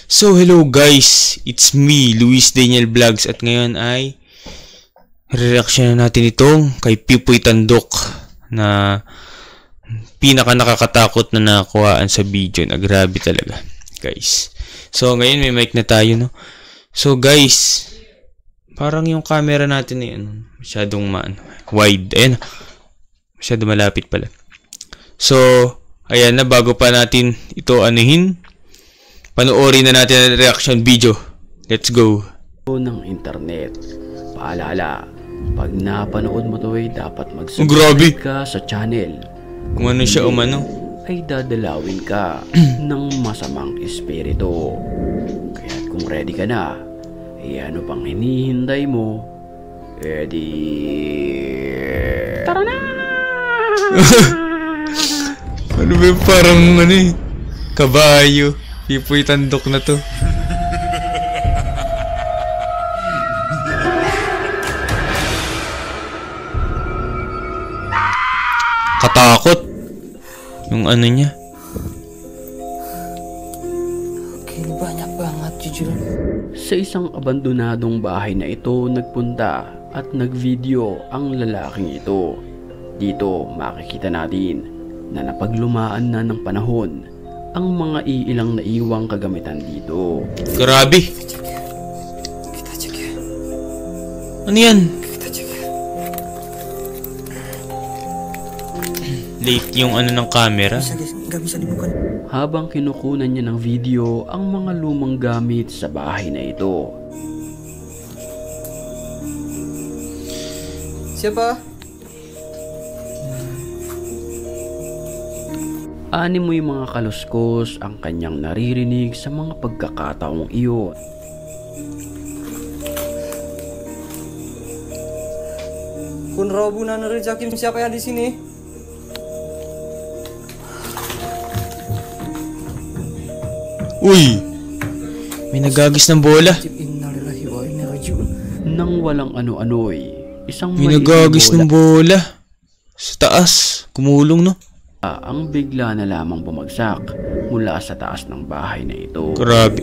So hello guys, it's me, Luis Daniel Vlogs, at ngayon ay reaction natin itong kay Pipoy Tandok na pinaka nakakatakot na nakuhaan sa video na grabe talaga guys. So ngayon may mic na tayo, no? So guys, parang yung camera natin ay masyadong wide, ayan, masyado malapit pala. So ayan na, bago pa natin ito anuhin, panoorin na natin ang reaction video. Let's go. Ng internet. Paalala, pag napanood mo to ay dapat mag-subscribe ka sa channel. Kung ano siya umano, ay dadalawin ka ng masamang espiritu. Kaya kung ready ka na, ay ano pang hinihintay mo? Ready? Tara na! Ano ba yung parang kabayo? Pipoy Tandok na to. Katakot yung ano niya. Banyak banget jujur. Sa isang abandonadong bahay na ito nagpunta at nagvideo ang lalaking ito. Dito makikita natin na napaglumaan na ng panahon ang mga iilang naiwang kagamitan dito. Grabe. Ano yan? Late yung ng camera. Habang kinukunan niya ng video ang mga lumang gamit sa bahay na ito. Siapa? Animoy mga kaluskos ang kanyang naririnig sa mga pagkakataong iyon. Kun Robu na narejakin siapa yang di sini? Uy! May nagagis ng bola. Innalillahi wa inna rajiun. Nang walang ano-ano'y isang may nagagis ng bola sa taas. Kumulong, no? Ang bigla na lamang bumagsak mula sa taas ng bahay na ito. Grabe.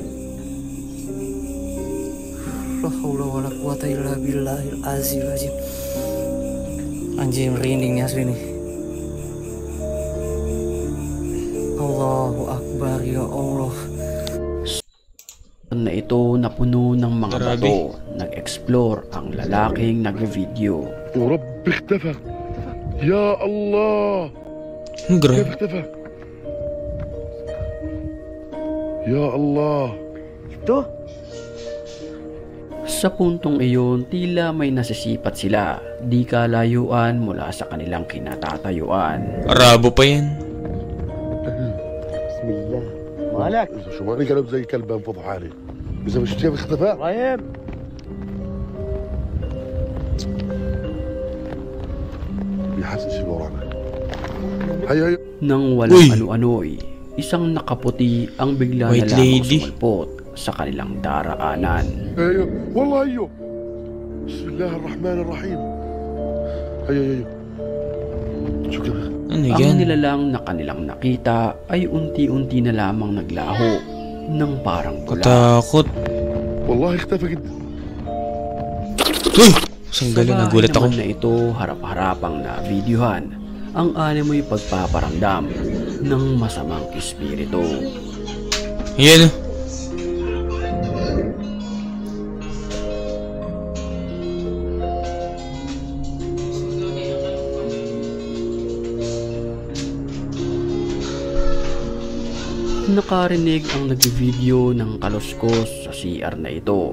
La haula wala quwata illa billahil azim. Anjing, merinding nih asli nih. Allahu Akbar, ya Allah. Na ito na puno ng mga Grabe. bato. Nag-explore ang lalaking nag-video. ورب اختفى يا الله كيف Grabe. اختفى يا الله Sa puntong iyon, tila may nasisipat sila. Di kalayuan mula sa kanilang kinatatayuan. Arabo pa yan. بسم الله مالك شو مالك قلب زي كلب انفض حالي اذا مش كيف اختفى غايب بيحس شيء ورانا هيا Nang walang ano-ano'y, isang nakaputi ang bigla White na lamang lady. sumalpot sa kanilang daraanan. ايوه والله ايوه بسم الله الرحمن الرحيم هيا هيا شو كذا Ano Ang yan? nilalang na kanilang nakita ay unti-unti na lamang naglaho ng parang bula. Katakot. والله اختفى جدا Uy! Sanggali, Sa bahay nagulat ako. naman na ito, harap-harapang na videohan ang animoy pagpaparamdam ng masamang espiritu. Ayan. Nakarinig ang nag-video ng kaluskos sa CR na ito.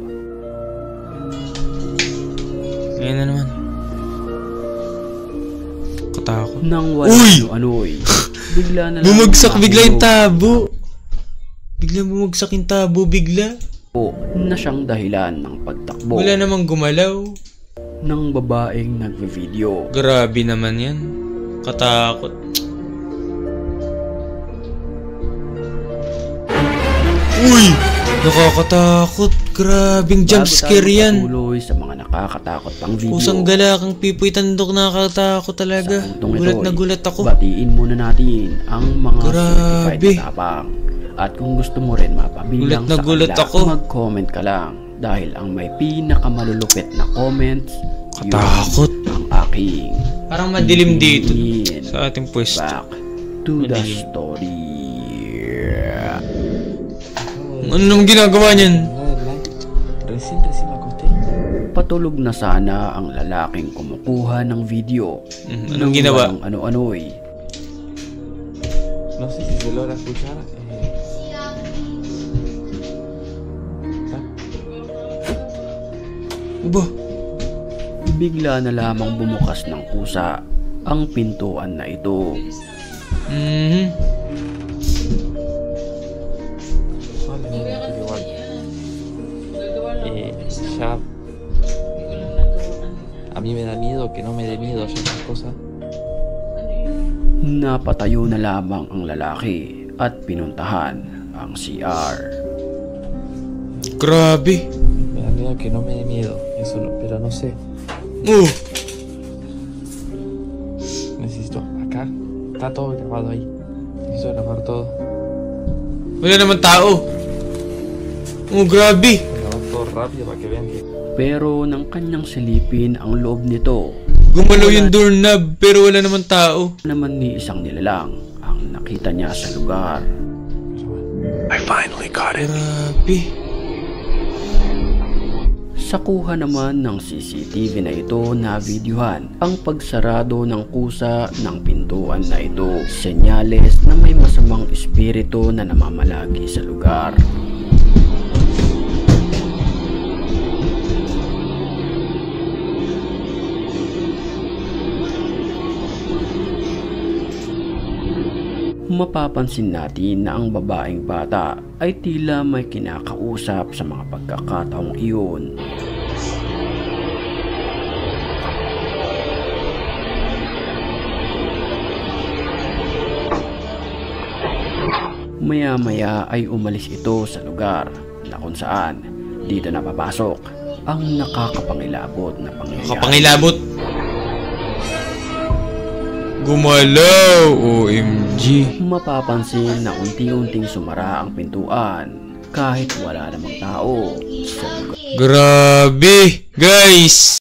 Ayan na naman. Katakot. Nang Uy! walang ano'y, bigla na lang Bumagsak bigla yung nahulog tabo. Bigla bumagsak yung tabo bigla. na siyang dahilan ng pagtakbo Wala namang gumalaw. ng babaeng nag-video. Grabe naman yan. Katakot. Uy! Nakakatakot. Grabing jumpscare yan. Tuloy sa mga nakakatakot pang video. Pusang galakang Pipoy Tandok, nakakatakot talaga. Gulat na gulat ako. Batiin muna natin ang mga certified Grabe. na tapang. At kung gusto mo rin mapabilang Gulat na sa gulat kanila, ako. mag-comment ka lang. Dahil ang may pinakamalulupit na comments, Katakot. yun ang aking Parang madilim dito pipiliin. sa ating pwesto. Back to the Madilim. story. Ano naman ginagawa niyan? Recién me acosté. Patulog na sana ang lalaking kumukuha ng video. Anong ginawa? Ng ano-ano'y. No sé si se logra escuchar. Uba, Bigla na lamang bumukas ng kusa ang pintuan na ito. Vale, mira, pero igual. Ya. A mí me da miedo que no me dé miedo ya esas cosas. Napatayo na lamang ang lalaki at pinuntahan ang CR. grabe. Me da miedo que no me dé miedo. Eso no, pero no sé. Necesito. Acá. Está todo grabado ahí. Necesito grabar todo. Wala naman tao. Grabe. Grabar todo rápido para que vean que. Pero nang kanyang silipin ang loob nito, Gumalaw yung doorknob pero wala naman tao. naman ni isang nilalang ang nakita niya sa lugar. Grabe. Sa kuha naman ng CCTV na ito na videohan ang pagsarado ng kusa ng pintuan na ito. Senyales na may masamang espiritu na namamalagi sa lugar. Mapapansin natin na ang babaeng bata ay tila may kinakausap sa mga pagkakataong iyon. Maya-maya ay umalis ito sa lugar na kung saan dito napapasok ang nakakapangilabot na pangyayari. Kapangilabot. Gumalaw. OMG. Mapapansin na unti-unting sumara ang pintuan kahit wala namang tao sa lugar. Grabe. Guys.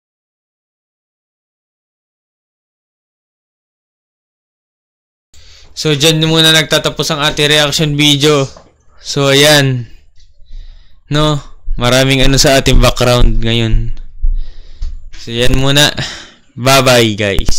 So, dyan muna nagtatapos ang ating reaction video. So, ayan. No? Maraming ano sa ating background ngayon. So, yan muna. Bye-bye, guys.